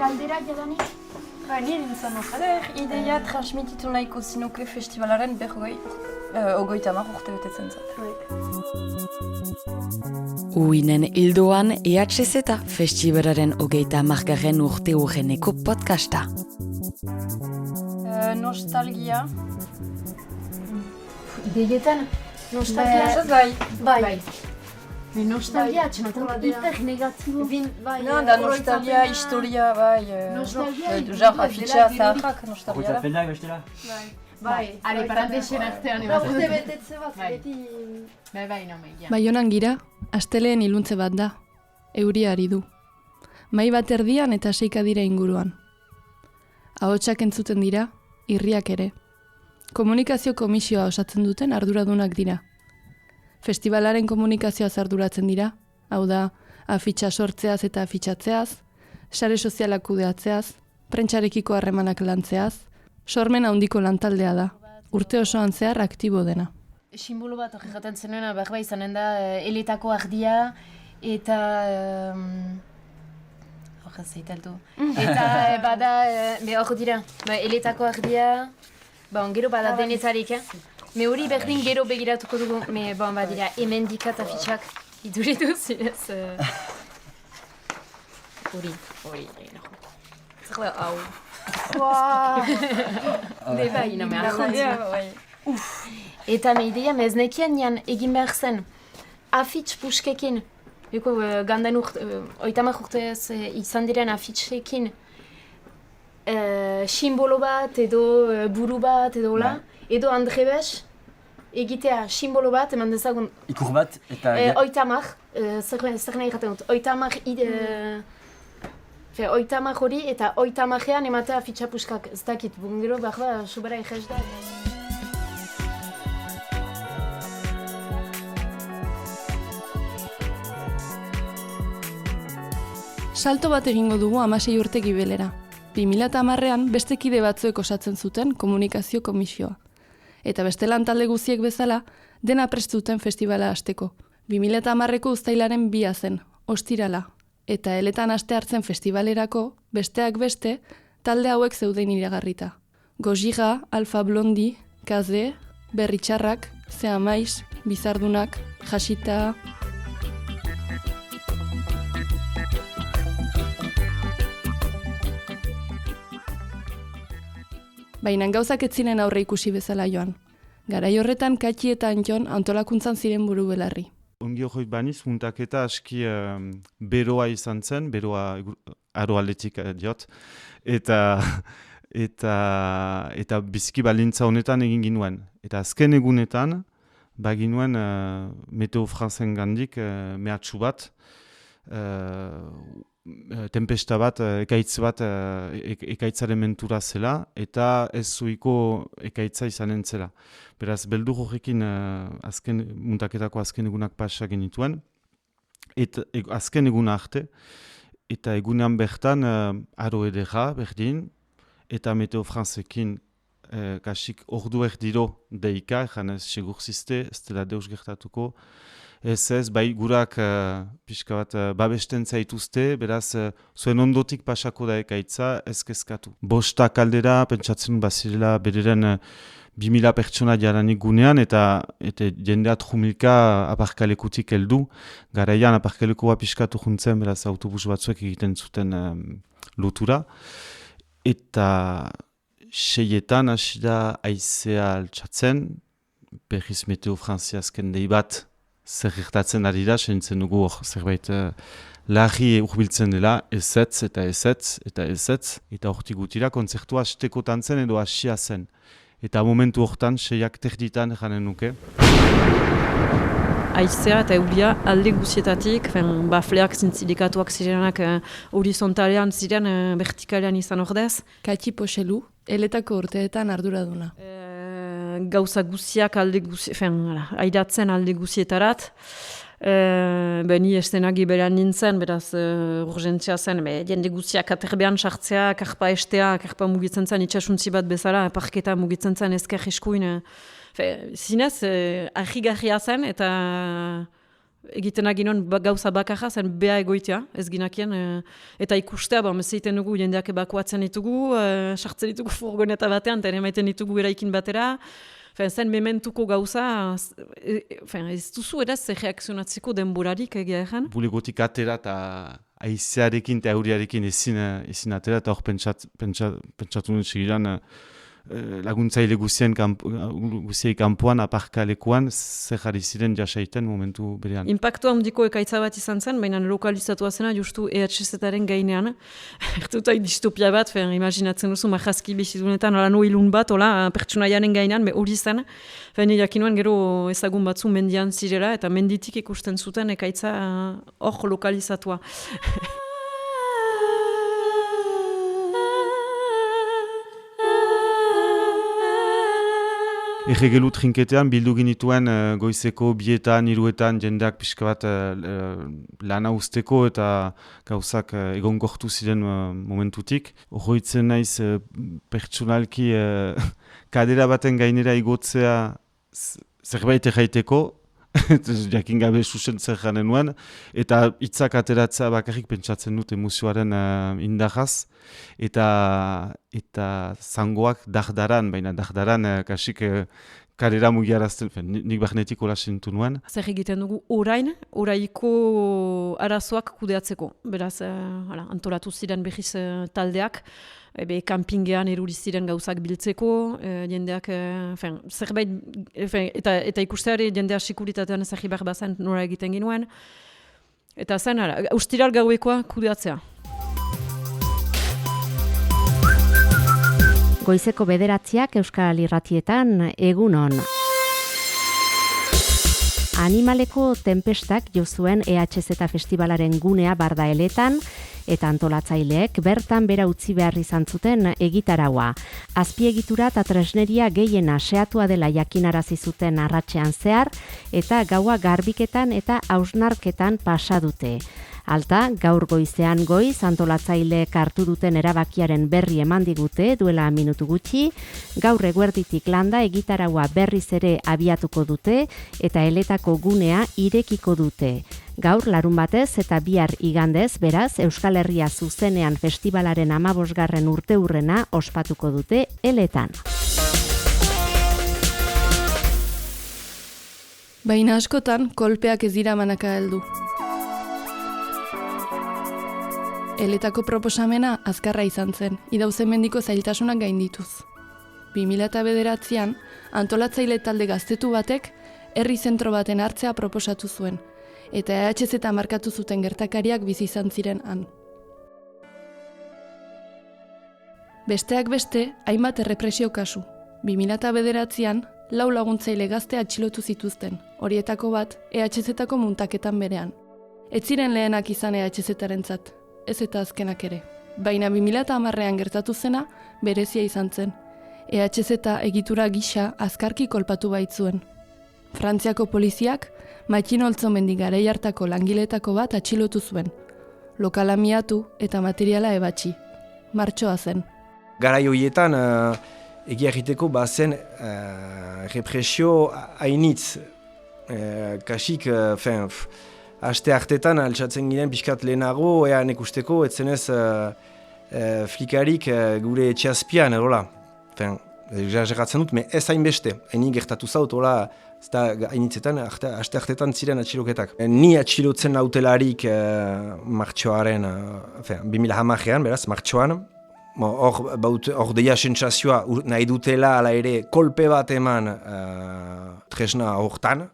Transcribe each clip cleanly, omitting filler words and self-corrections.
galdera jadanik? Nire izan ojader, ideia transmititu nahiko zinuke festivalaren ogoita urte betetzen zat. Uinen hildoan EHZ festivalaren ogeita margarren urte urreneko podcasta. Nostalgia. Ideietan? Nostalgia? Bai. Nostalgia, atxematen hiper negatibo. Da nostalgia, historia, bai. Jar afitxa zaharrak nostalgia da. Pendak bestela? Bai. Are, parantesen artean ematen. Urte betetze bat, beti... Bai, no megia. Baionan gira, asteleen iluntze bat da. Euria ari du. Mai bat erdian eta seika dira inguruan. Ahotsak entzuten dira, irriak ere. Komunikazio komisioa osatzen duten arduradunak dira. Festivalaren komunikazioaz arduratzen dira, hau da, afitxa sortzeaz eta afitxatzeaz, sare sozialak kudeatzeaz, prentsarekiko harremanak lantzeaz, sormen handiko lantaldea da, urte osoan zehar aktibo dena. Simbolo bat horretaten zenuena berba izanen da, eletako ardia eta... Horra zeitaltu. Eta bada, hor dira, eletako ardia, gero bada denetarik, Me hori berdin gero begiratuko dugu, badira, hemen dikat afitxak iduritu zinez. Hori, zer da, hau. Bai, no me arjontzen. Eta me ideia, ez nekien nian egin behar zen, afitx puskekin, gandan oitamak urtez izan diren afitxekin, simbolo bat edo buru bat edo la, edo Andrebes egitea simbolo bat eman dezagun... Ikur bat eta... Oitamak, zer nahi gaten dut, oitamak hori eta oitamakean ematea afitxapuskak ez dakit, bungero behar da, sobera egez da. Salto bat egingo dugu 16 urte gibelera. 2010ean beste kide batzuek osatzen zuten komunikazio komisioa. Eta beste lantalde guziek bezala, dena prest zuten festivala hasteko. 2010eko uztailaren 2 zen, ostirala. Eta eletan aste hartzen festivalerako, besteak beste, talde hauek zeuden iragarrita. Gojira, Alfa Blondi, Kaze, Berritxarrak, Zea Maiz, Bizardunak, Jasita... Baina gauzak ez ziren aurre ikusi bezala joan. Garai horretan Katxi eta Anton antolakuntzan ziren buru belarri. Ongi hori baniz, muntaketa aski beroa izan zen, beroa aroaletik diot, eta biziki balintza honetan egin ginuen. Eta azken egunetan, baginuen Meteo Franzen gandik mehatxu bat, tempesta bat, ekaitzaren mentura zela, eta ez zuiko ekaitza izanen zela. Beraz, beldur horrekin muntaketako azken egunak pasa genituen, eta azken eguna arte, eta egunean bertan aro edera berdin, eta Meteo Franzekin kasik ordu erdiro deika, janez segurzizte, ez dela deus gertatuko, Ez, bai gurak pixka bat babesten zaituzte, beraz zuen ondotik pasako da ekaitza ez kezkatu. Bostak aldera, pentsatzen bazirela bederen 2000 pertsona jaranik gunean, eta jendeat jumilka aparkalekutik heldu. Garaian aparkalekoa pixkatu juntzen, beraz autobus batzuek egiten zuten lotura. Eta 6etan hasi da haizea altxatzen, berriz Meteo Frantzia azken dei bat, zer gertatzen ari da, sentzen dugu zerbait larri urbiltzen dela, ezetz, eta hortik gutira kontzertua hasteko tantzen edo hasia zen. Eta momentu hortan, 6ak terditan janen nuke. Haizea eta euria alde guzietatik, bafleak zintzidikatuak zirenak horizontalean ziren, vertikalean izan ordez. Katxi Poxelu, eletako urteetan arduraduna. Gauza guziak aidatzen alde guzietarat. Ni estenak iberan nintzen, beraz urgentzia zen, jende guziak aterbean sartzea, karpa estea, karpa mugitzen zen, itxasuntzi bat bezala, parketa mugitzen zen ezker eskuin. Zinez, ahigarria zen, eta egiten aginon gauza bakarra, zen beha egoitea, ez ginakien, eta ikustea, mezeiten dugu jendeak ebakuatzen ditugu, sartzen ditugu furgoneta batean, eta emaiten ditugu eraikin batera, zen mementuko gauza, ez duzu eraz reakzionatzeko denborarik egia egan? Bulegotik atera eta aizearekin eta euriarekin ezin atera, eta hor pentsatu nuen segiran laguntzaile guziei kanpoan, aparkalekuan, zer jarri ziren jasaiten momentu berean. Impactu handiko ekaitza bat izan zen, baina lokalizatua zena justu EHZ-aren gainean. Ertuta distopia bat, imaginatzen duzu, marrazki bizidunetan, no ilun bat, pertsonaiaren gainean, hori zen. Jakinuen gero ezagun batzu mendian zirela, eta menditik ikusten zuten ekaitza hor lokalizatua. Erregelu trinketean bildu ginituen goizeko 2etan, 3etan jendeak pixka bat lana usteko eta gauzak egonkortu ziren momentutik. Horroitzen naiz pertsonalki kadera baten gainera igotzea zerbait erraiteko, jakin gabe susen zer janen nuen, eta hitzak ateratzea bakarrik pentsatzen dut emozioaren indarraz, eta zangoak dardaran, baina dardaran kasik karera mugiarazten, nik barnetik hola sentu nuen. Zer egiten dugu oraiko arazoak kudeatzeko. Beraz, antolatu ziren behiz taldeak, kanpingean eruri ziren gauzak biltzeko, jendeak, zerbait, eta ikusteare jendea sikuritatean ezagri behar bazen nora egiten genuen. Eta zen, ustiral gauekoa kudeatzea. Goizeko 9:00 Euskal Irratietan egunon. Animaleko tempestak jo zuen EHZ festivalaren gunea Bardaeletan, eta antolatzaileek bertan bera utzi behar izan zuten egitaraua. Azpiegitura eta tresneria gehiena xeatua dela jakinarazi zuten arratsean zehar, eta gaua garbiketan eta hausnarketan pasa dute. Alta, gaur goizean goiz, antolatzaileek hartu duten erabakiaren berri eman digute duela minutu gutxi, gaur eguerditik landa egitaraua berriz ere abiatuko dute eta eletako gunea irekiko dute. Gaur larun batez eta bihar igandez, beraz, Euskal Herria zuzenean festivalaren 15. urteurrena ospatuko dute eletan. Baina askotan, kolpeak ez dira manaka heldu. Eletako proposamena azkarra izan zen, idauzen mendiko zailtasunak gaindituz. 2009an, antolatzaile talde gaztetu batek, herri zentro baten hartzea proposatu zuen, eta EHZ markatu zuten gertakariak bizi izan ziren han. Besteak beste, hainbat errepresio kasu. 2009an, 4 laguntzaile gazte atxilotu zituzten, horietako bat EHZ-tako muntaketan berean. Ez ziren lehenak izan EHZ-arentzat, ez eta azkenak ere. Baina 2010an gertatu zena, berezia izan zen. EHZ egitura gisa azkarki kolpatu baitzuen. Frantziako poliziak, Matxin Oltzomendi garai hartako langiletako bat atxilotu zuen. Lokala miatu eta materiala ebatxi. Martxoa zen. Garai horietan, egia egiteko bazen represio hainitz. Kasik, aste hartetan altsatzen ginen pixkat lehenago, ean ikusteko, etzenez flikarik gure etxeazpian, erola. Exageratzen dut, ez hainbeste. Haini gertatu zaut, hola, ez da hainitzetan, aste hartetan ziren atxiloketak. Ni atxilotzen nautelarik martxoaren, 2010an, beraz, martxoan. Hor deia sentsazioa nahi dutela ala ere kolpe bat eman tresna hortan.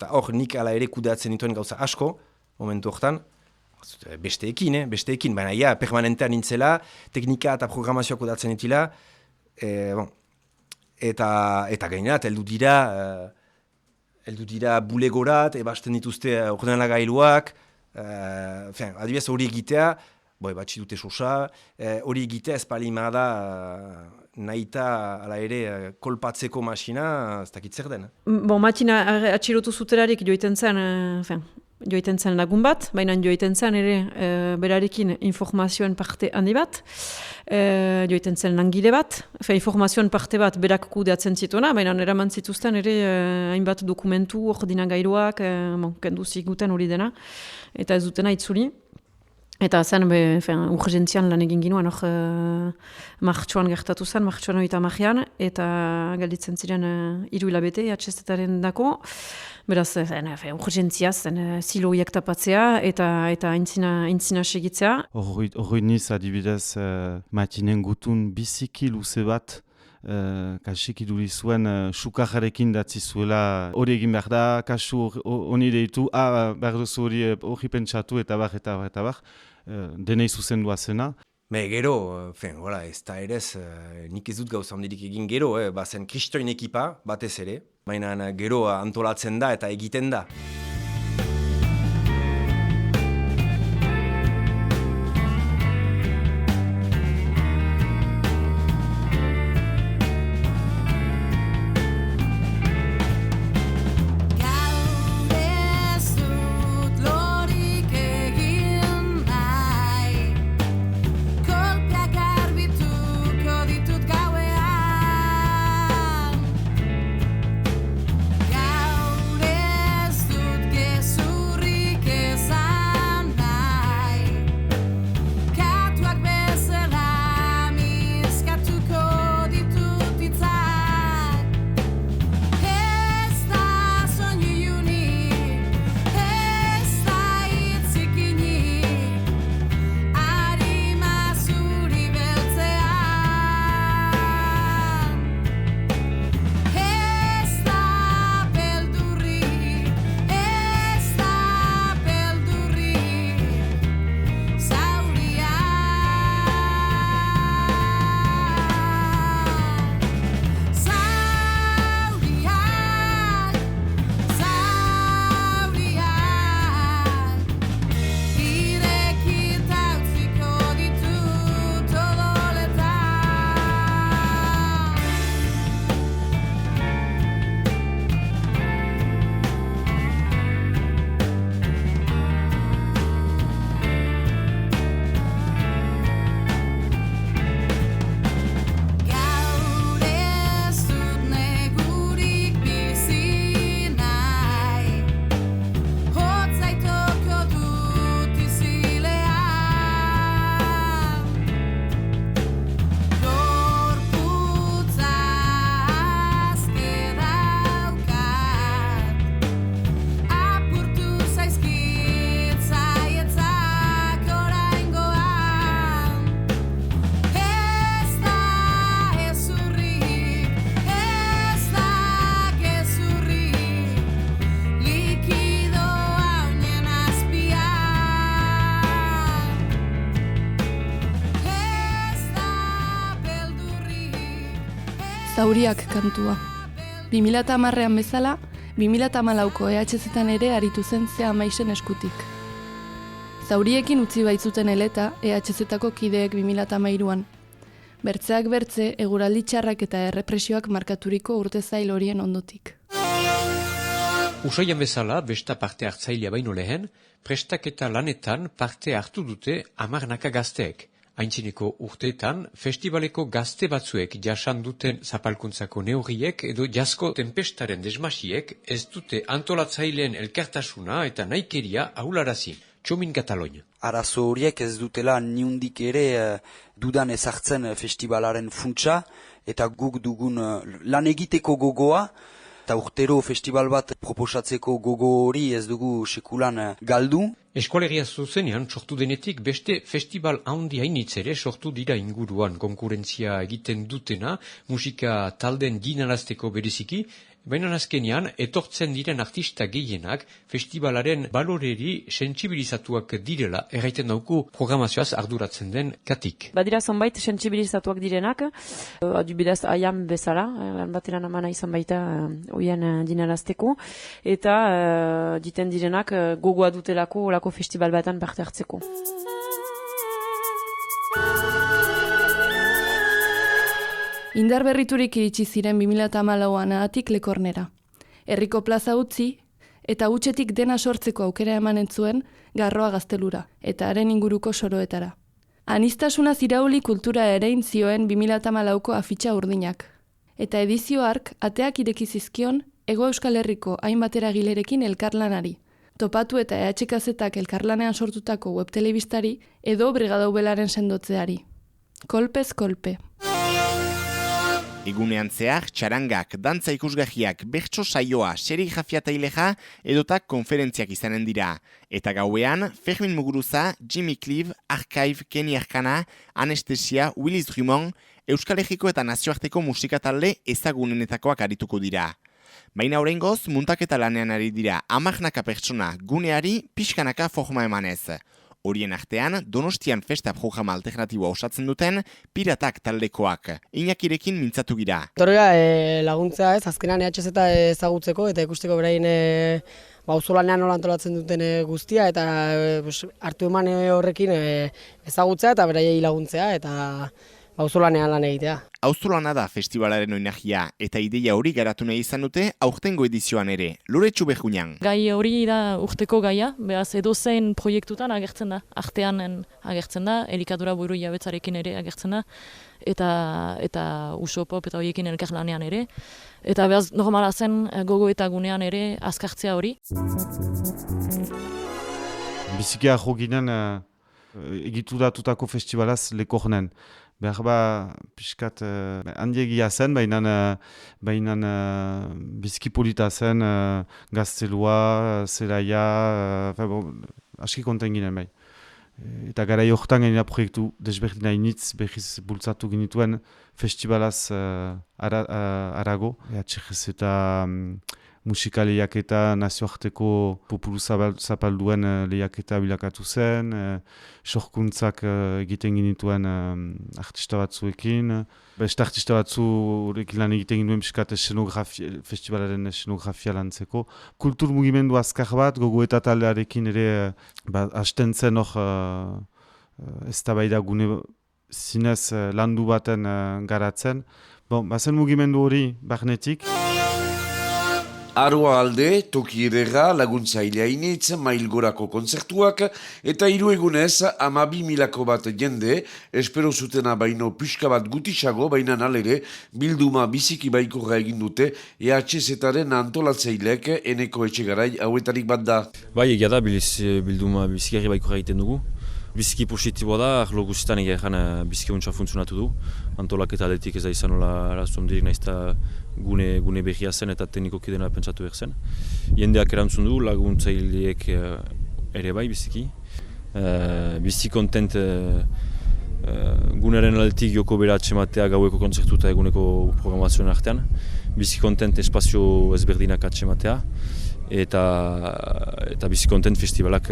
Hor nik ala ere kudeatzen dituen gauza asko, momentu hortan. Besteekin, baina permanentean nintzela, teknika eta programazioa kudeatzen ditila. Eta gainerat, heldu dira bulegorat, ebasten dituzte ordenagailuak, adibidez hori egitea, batxi dute sosa, hori egitea ez palima da nahita ala ere kolpatzeko masina, ez dakit zer den. Matxina atxilotu zutelarik joiten zen, joiten zen lagun bat, baina joiten zen ere berarekin informazioen parte handi bat, joiten zen langile bat, informazioen parte bat berak kudeatzen zituena, baina eraman zituzten ere hainbat dokumentu, ordinagailuak, kendu ziguten hori dena, eta ez dutena itzuli. Eta zen, urgentzian lan egin ginoan, martxoan gertatu zen, martxoan 30 eta galditzen ziren 3 hilabete, EHZ-aren dako. Beraz, urgentziaz, ziloiak tapatzea eta aintzina segitzea. Horri niz, adibidez, matinen gutun biziki luze bat, kasik iduri zuen sukajarekin datzi zuela hori egin behar da, kasu honi deitu, behar duzu hori pentsatu eta bar, denei zuzendua zena. Gero, ez da ere, nik ez dut gauza handirik egin gero, bazen kristoin ekipa, batez ere, baina gero antolatzen da eta egiten da. Zauriak kantua. 2010ean bezala, 2014ko EHZ-etan ere aritu zen Zea Maixen eskutik. Zauriekin utzi baitzuten eleta EHZ-etako kideek 2013an. Bertzeak bertze, eguraldi txarrak eta errepresioak markaturiko urte zail horien ondotik. Usaian bezala, besta parte hartzailea baino lehen, prestaketa lanetan parte hartu dute 10 gazteek. Aintzineko urteetan, festivaleko gazte batzuek jasan duten zapalkuntzako neurriek edo jasko tempestaren desmasiek ez dute antolatzaileen elkartasuna eta naikeria ahularazi. Txomin Kataloina. Arazo horiek ez dutela niundik ere dudan ezartzen festivalaren funtsa eta guk dugun lan egiteko gogoa. Eta urtero festival bat proposatzeko gogo hori ez dugu sekulan galdu. Eskolegia zuzenean sortu denetik beste festival handi hainitz ere sortu dira inguruan konkurentzia egiten dutena, musika talden dinarazteko bereziki, baina azkenean etortzen diren artista gehienak festivalaren baloreri sentsibilizatuak direla erraiten dauku programazioaz arduratzen den Katik. Badira zonbait sentsibilizatuak direnak, adibidez aiam bezala, lan bateran amana izan baita oien dinarazteko, eta diten direnak gogoa dutelako olako festival batan parte hartzeko. Indar berriturik iritsi ziren 2014an ahatik Lekornera. Herriko plaza utzi eta hutsetik dena sortzeko aukera emanen zuen Garroa Gaztelura eta haren inguruko soroetara. Anistasuna zirauli kultura erein zioen 2014ko afitxa urdinak. Eta edizio hark ateak ireki zizkion Hego Euskal Herriko hainbat eragilerekin elkarlanari, topatu eta EHKZak elkarlanean sortutako webtelebistari edo Brigada Ubelaren sendotzeari. Kolpez kolpe. Egunean zehar, txarangak, dantza ikusgahiak, bertso saioa, serigafia taileja edotak konferentziak izanen dira. Eta gauean, Fermin Muguruza, Jimmy Clive, Archive, Kenny Arcana, Anestesia, Willis Drummond, Euskal Herriko eta nazioarteko musikatalde ezagunenetakoak arituko dira. Baina oraingoz, muntaketa lanean ari dira 10 pertsona guneari pixkanaka forma emanez. Horien artean, Donostian festa programa alternatiboa osatzen duten Piratak taldekoak. Inakirekin mintzatu gira. Torrega laguntza azkenan EHZ ezagutzeko eta ikusteko berain auzolanean nola antolatzen duten guztia eta hartu eman horrekin ezagutzea eta beraiei laguntzea eta auzolanean lan egitea. Auzolana da festivalaren oinagia eta ideia hori garatu nahi izan dute aurtengo edizioan ere, Loretsu Bejuñan. Gai hori da urteko gaia, behaz edozein proiektutan agertzen da, artean agertzen da, elikadura buru jabetzarekin ere agertzen da, eta uso pop eta horiekin elkarlanean ere. Eta behaz normala zen gogo eta gunean ere azkartzea hori. Bizikia joginen egituratutako festivalaz lekornen. Behar ba, pixkat handiegia zen, baina biziki polita zen, gaztelua, zelaia, aski konten ginen bai. Eta gara jortan gainera proiektu desberdina initz behiz bultzatu ginituen festivalaz arago. EHZ eta musika lehiaketa nazioarteko populu zapalduen lehiaketa bilakatu zen, sorkuntzak egiten ginituen artista batzuekin. Beste artista batzuekin lan egiten ginuen piskat festivalaren eszenografia lantzeko. Kultur mugimendu azkar bat, gogo eta taldearekin ere hasten zen hor eztabaida gune zinez landu baten garatzen. Bazen mugimendu hori barnetik. Aroa alde, toki ederra, laguntzailea initz, mailgorako kontzertuak, eta 3 egunez 12.000 bat jende, espero zutena baino pixka bat gutisago, baina nalere, bilduma biziki baikorra egin dute, EHZ-aren antolatzaileek Eneko Etxegarai hauetarik bat da. Bai, egia da, bilduma biziki baikorra egiten dugu. Biziki positiboa da, arlo guztietan egeran biziki ontsa funtzionatu du. Antolaketa aldetik ez da izan nola arazoan dirik nahiz eta gune behia zen eta teknikoki dena pentsatu behar zen. Jendeak erantzun du, laguntzaileek ere bai biziki. Biziki kontent guneren aldetik joko bera atxematea gaueko kontzertu eta eguneko programazioen artean. Biziki kontent espazio ezberdinak atxematea. Eta bizi kontent festivalak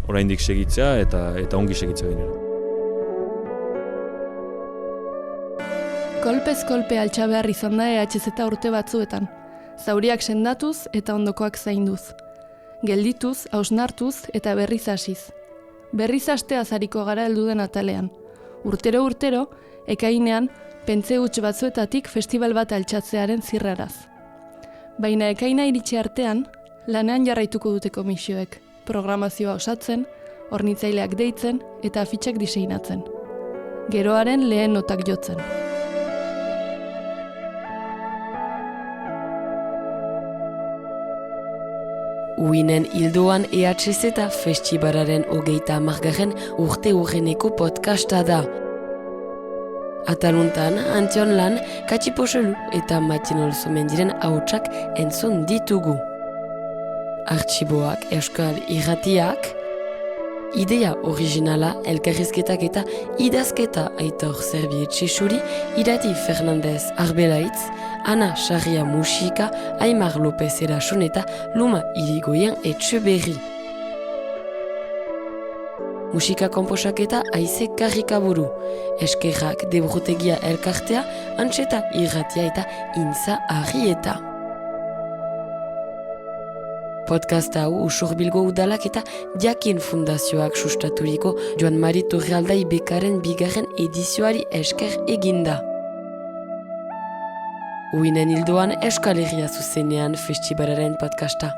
oraindik segitzea eta ongi segitzea gainera. Kolpez kolpe altxa behar izan da EHZ urte batzuetan, zauriak sendatuz eta ondokoak zainduz. Geldituz, hausnartuz eta berriz hasiz. Berriz hastea zariko gara helduden atalean. Urtero, ekainean, pentze huts batzuetatik festival bat altxatzearen zirraraz. Baina ekaina iritsi artean, lanean jarraituko dute komisioek, programazioa osatzen, hornitzaileak deitzen eta afitxak diseinatzen. Geroaren lehen notak jotzen. Uinen hildoan EHZ festivalaren 30. urte urreneko podcasta da. Ataluntan, Antion Lan, Katsi Poxelu eta Matinol Zomendiren ahotsak entzun ditugu. Artxiboak, Euskal Irratiak, idea originala, elkarrizketak eta idazketa Aitor Zerbietxexuri, Irati Fernandez Arbelaitz, Ana Sarria Musika, Aimar López Erasun eta Luma Irigoyen Etxeberri. Musika komposaketa Aize Karrikaburu, Eskerrak Debrutegia Elkartea, Antxeta Irratia eta Intza Arrieta. Podcast hau Usurbilgo Udalak eta Jakin Fundazioak sustaturiko Joan Mari Torrealdai Bekaren 2. edizioari esker eginda. Uinen hildoan Euskal Herria zuzenean festivalaren podcasta.